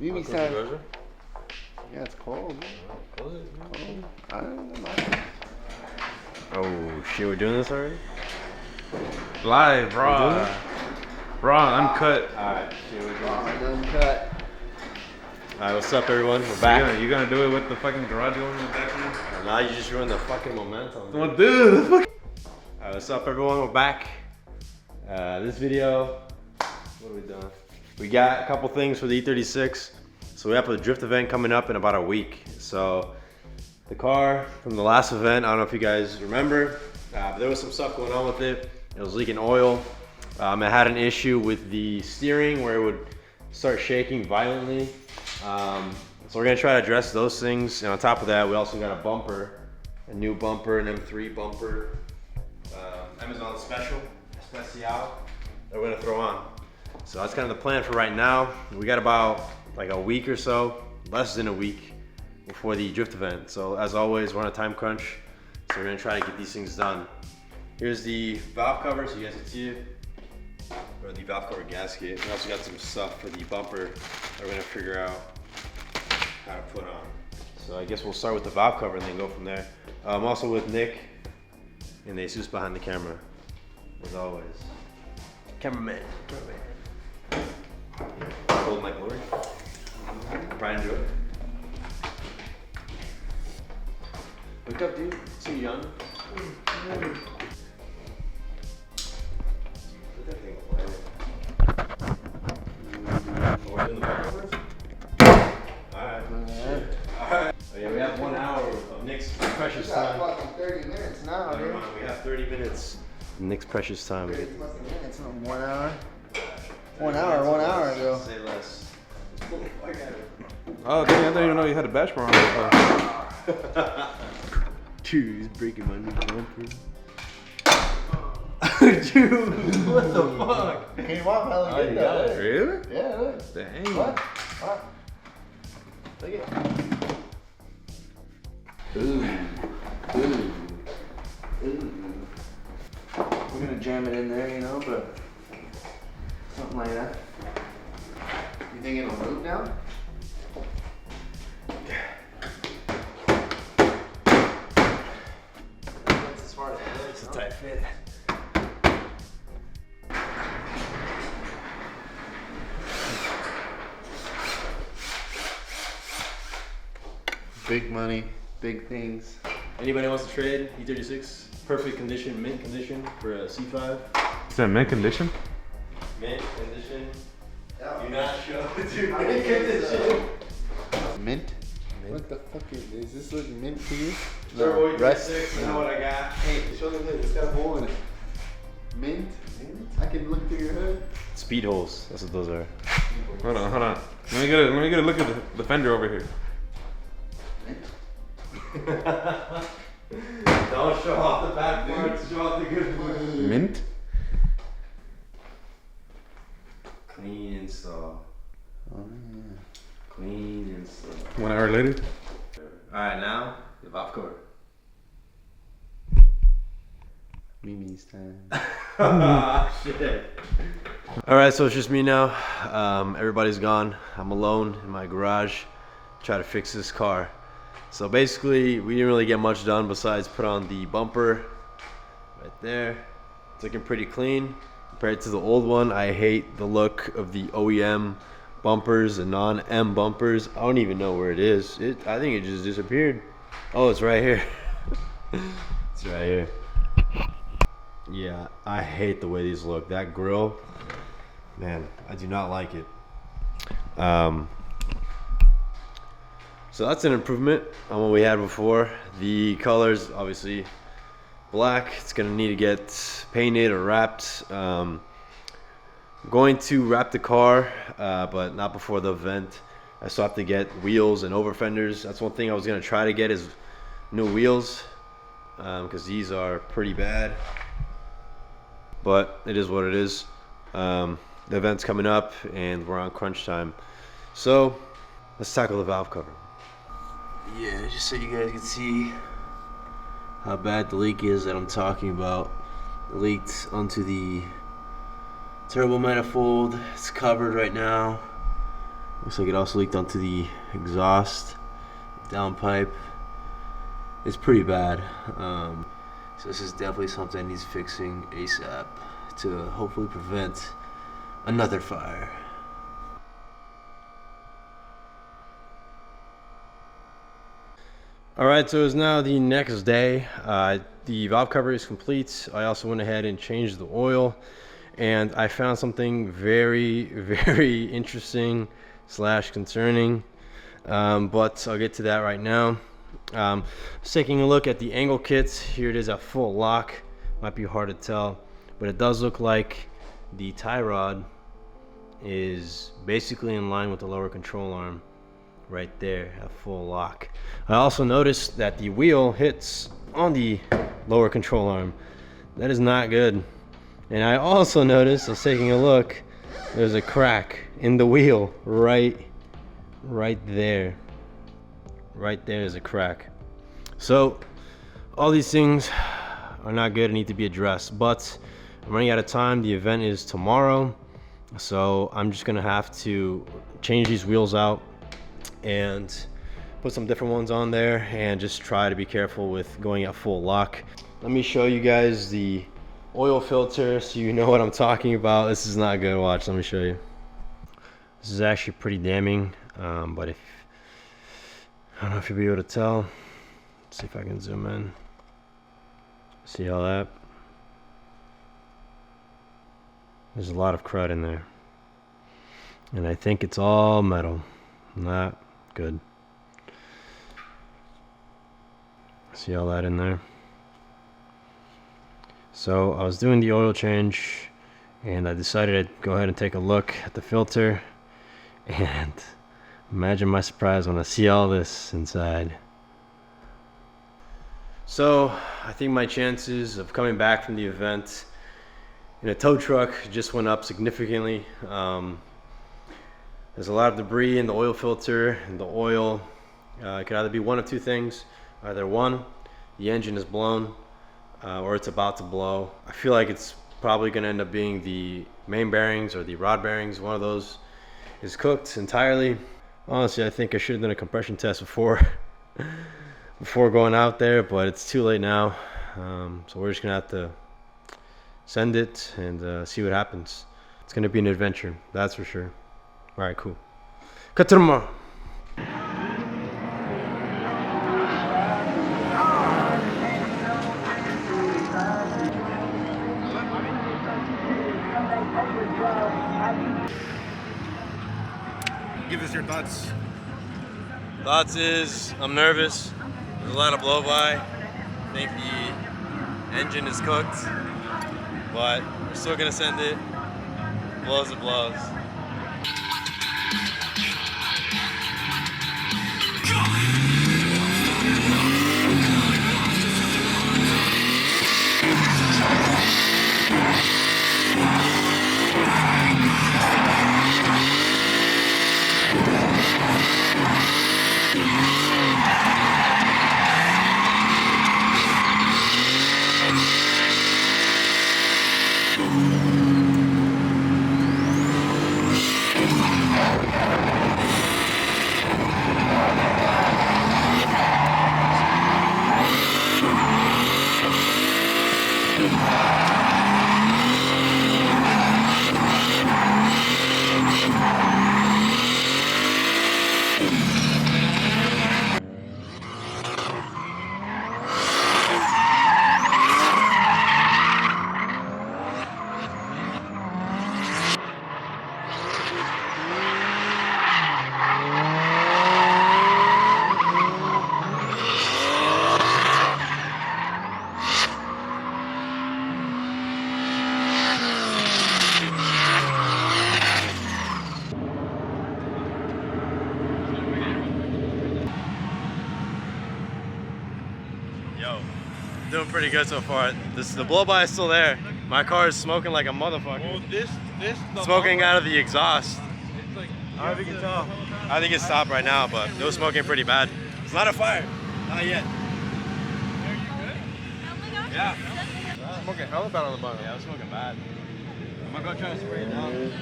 Mimi said. Yeah, it's cold. Close it. Cold. I don't know. Oh shit, we're doing this already? Live, raw. Raw, uncut. Alright, shit, we're doing this. Uncut. Alright, what's up everyone? We're back. You gonna do it with the fucking garage going in the background? Now you just ruined the fucking momentum. Well, dude, Alright, what's up everyone? We're back. This video, what are we doing? We got a couple things for the E36. So we have a drift event coming up in about a week. So the car from the last event, I don't know if you guys remember, but there was some stuff going on with it. It was leaking oil. It had an issue with the steering where it would start shaking violently. So we're gonna try to address those things. And on top of that, we also got a bumper, a new bumper, an M3 bumper, Amazon Especial that we're gonna throw on. So that's kind of the plan for right now. We got about like a week or so, less than a week before the drift event. So as always, we're on a time crunch. So we're gonna try to get these things done. Here's the valve cover so you guys can see it, or the valve cover gasket. We also got some stuff for the bumper that we're gonna figure out how to put on. So I guess we'll start with the valve cover and then go from there. I'm also with Nick and Jesus behind the camera, as always. Cameraman. Hold my glory. Brian Joy. Wake up, dude. Too young. Put that thing away. Oh, we're doing the back covers? Alright. Alright. Oh yeah, we have 1 hour of Nick's precious time. Fucking 30 minutes now, dude. We have 30 minutes. Nick's precious time. 30 minutes, 1 hour. 1 hour, 1 hour ago. Say less. oh dang, I didn't even know you had a bash bar on the Dude, he's breaking my new bumper. Dude, what the fuck? Came off hella good though. Look. Really? Yeah, look. Dang. What? Look at Ooh. Ooh. Ooh. We're gonna jam it in there, you know, but something like that. You think it'll move now? That's as far as it goes. It's a tight fit. Big money, big things. Anybody wants to trade E36? Perfect condition, mint condition for a C5. Is that mint condition? Mint condition. Yeah. Do not show it to How mint many is condition. Mint? Mint. What the fuck is this look mint to you? Turbo rest. E36, you know what I got? Hey, show them this. It's got a hole in it. Mint? Mint? I can look through your hood. Speed holes, that's what those are. Hold on. Let me get a look at the fender over here. Don't show off the bad parts, show off the good parts. Mint? Clean install. Oh yeah. Clean install. 1 hour later? Alright, now the valve cover. Mimi's time. Ah, shit. Alright, so it's just me now. Everybody's gone. I'm alone in my garage. Try to fix this car. So basically, we didn't really get much done besides put on the bumper right there. It's looking pretty clean compared to the old one. I hate the look of the OEM bumpers and non-M bumpers. I don't even know where it is. I think it just disappeared. Oh, it's right here. It's right here. Yeah, I hate the way these look. That grill, man, I do not like it. So that's an improvement on what we had before. The colors, obviously black. It's gonna need to get painted or wrapped. I'm going to wrap the car, but not before the event. I still have to get wheels and over fenders. That's one thing I was gonna try to get is new wheels, because these are pretty bad. But it is what it is. The event's coming up and we're on crunch time. So let's tackle the valve cover. Yeah, just so you guys can see how bad the leak is that I'm talking about. It leaked onto the turbo manifold. It's covered right now. Looks like it also leaked onto the exhaust downpipe. It's pretty bad. So this is definitely something that needs fixing ASAP to hopefully prevent another fire. Alright, so it's now the next day. The valve cover is complete. I also went ahead and changed the oil, and I found something very, very interesting / concerning, but I'll get to that right now. Just taking a look at the angle kits. Here it is at full lock. Might be hard to tell, but it does look like the tie rod is basically in line with the lower control arm right there at full lock. I also noticed that the wheel hits on the lower control arm. That is not good. And I also noticed, I was taking a look, there's a crack in the wheel right there. Right there is a crack. So all these things are not good and need to be addressed, but I'm running out of time. The event is tomorrow, so I'm just gonna have to change these wheels out and put some different ones on there and just try to be careful with going at full lock. Let me show you guys the oil filter so you know what I'm talking about. This is not good. Watch, let me show you. This is actually pretty damning, but if I don't know if you'll be able to tell. Let's see if I can zoom in. See all that? There's a lot of crud in there, and I think it's all metal. Not good. See all that in there? So I was doing the oil change, and I decided to go ahead and take a look at the filter, and imagine my surprise when I see all this inside. So I think my chances of coming back from the event in a tow truck just went up significantly. There's a lot of debris in the oil filter, and the oil it could either be one of two things. Either one, the engine is blown, or it's about to blow. I feel like it's probably going to end up being the main bearings or the rod bearings. One of those is cooked entirely. Honestly, I think I should have done a compression test before going out there, but it's too late now. So we're just gonna have to send it and see what happens. It's gonna be an adventure, that's for sure. All right, cool. Cut to tomorrow. Give us your thoughts. Thoughts is, I'm nervous. There's a lot of blow by. I think the engine is cooked, but we're still gonna send it. Blows it blows. Doing pretty good so far. The blow by is still there. My car is smoking like a motherfucker. Well, this Smoking out of the exhaust. It's like, I don't think you can tell. I think it's stopped right now, but it was smoking pretty bad. It's not a fire. Not yet. are you good? Yeah. Smoking hella bad on the bottom. Yeah, I was smoking bad. I'm gonna go try to spray it down.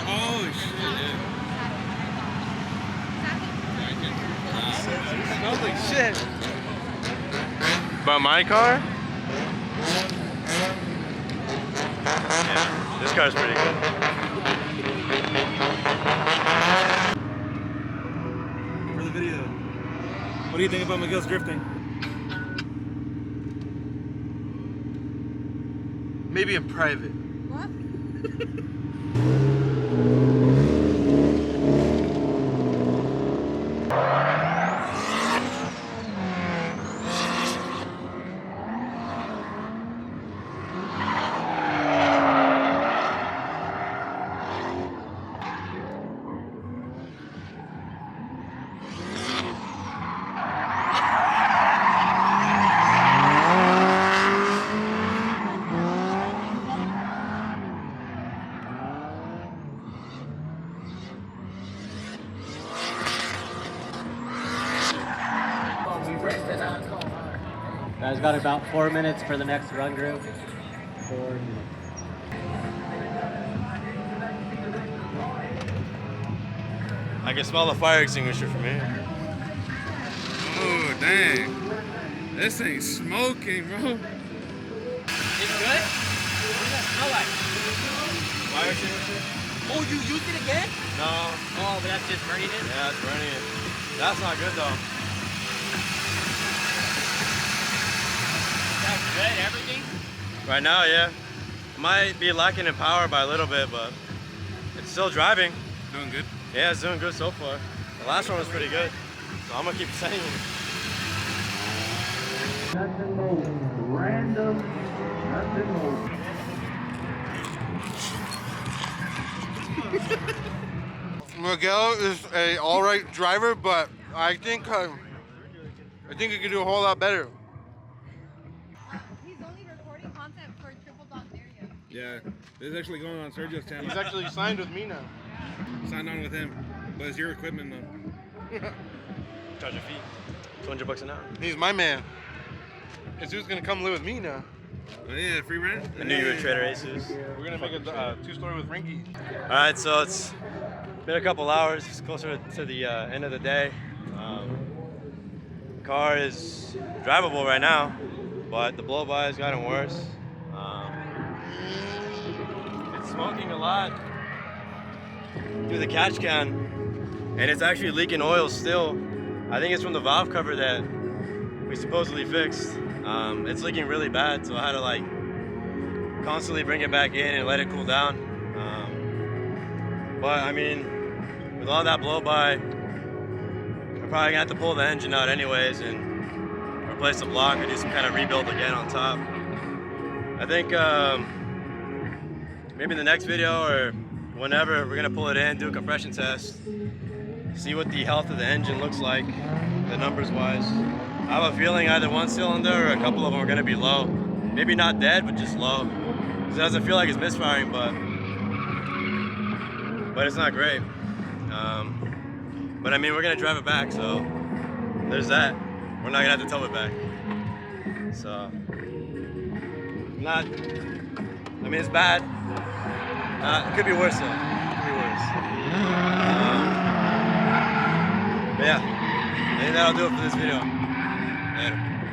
Oh shit. shit. But my car? Yeah, this car's pretty good. For the video, what do you think about Miguel's drifting? Maybe in private. What? Guys got about 4 minutes for the next run group. 4. I can smell the fire extinguisher from here. Oh dang! This thing's smoking, bro. It's good? What does that smell like? Fire extinguisher? Oh, you used it again? No. Oh, but that's just burning it? Yeah, it's burning it. That's not good though. That's good, everything? Right now, yeah. Might be lacking in power by a little bit, but it's still driving. Doing good. Yeah, it's doing good so far. The last one was pretty good, so I'm gonna keep saying it. Nothing more random, nothing more. Miguel is a all right driver, but I think he could do a whole lot better. He's only recording content for Triple Dog Area. Yeah, this is actually going on Sergio's channel. He's actually signed with me now. Signed on with him, but it's your equipment though. Charge your fee. $200 an hour. He's my man. Jesus gonna come live with me now. Oh yeah, free rent. I knew you were Trader Aces. We're gonna make a two-story with Rinky. All right, so it's been a couple hours. It's closer to the end of the day. The car is drivable right now, but the blow-by has gotten worse. It's smoking a lot through the catch can, and it's actually leaking oil still. I think it's from the valve cover that we supposedly fixed. It's leaking really bad, so I had to like constantly bring it back in and let it cool down. But I mean, with all that blow-by, I'm probably gonna have to pull the engine out anyways and replace the block and do some kind of rebuild again on top. I think maybe in the next video or whenever, we're gonna pull it in, do a compression test, see what the health of the engine looks like, the numbers wise. I have a feeling either one cylinder or a couple of them are gonna be low. Maybe not dead, but just low. It doesn't feel like it's misfiring, but it's not great. But I mean, we're gonna drive it back, so there's that. We're not gonna have to tow it back. So, I mean, it's bad. It could be worse though. It could be worse. But yeah, I think that'll do it for this video.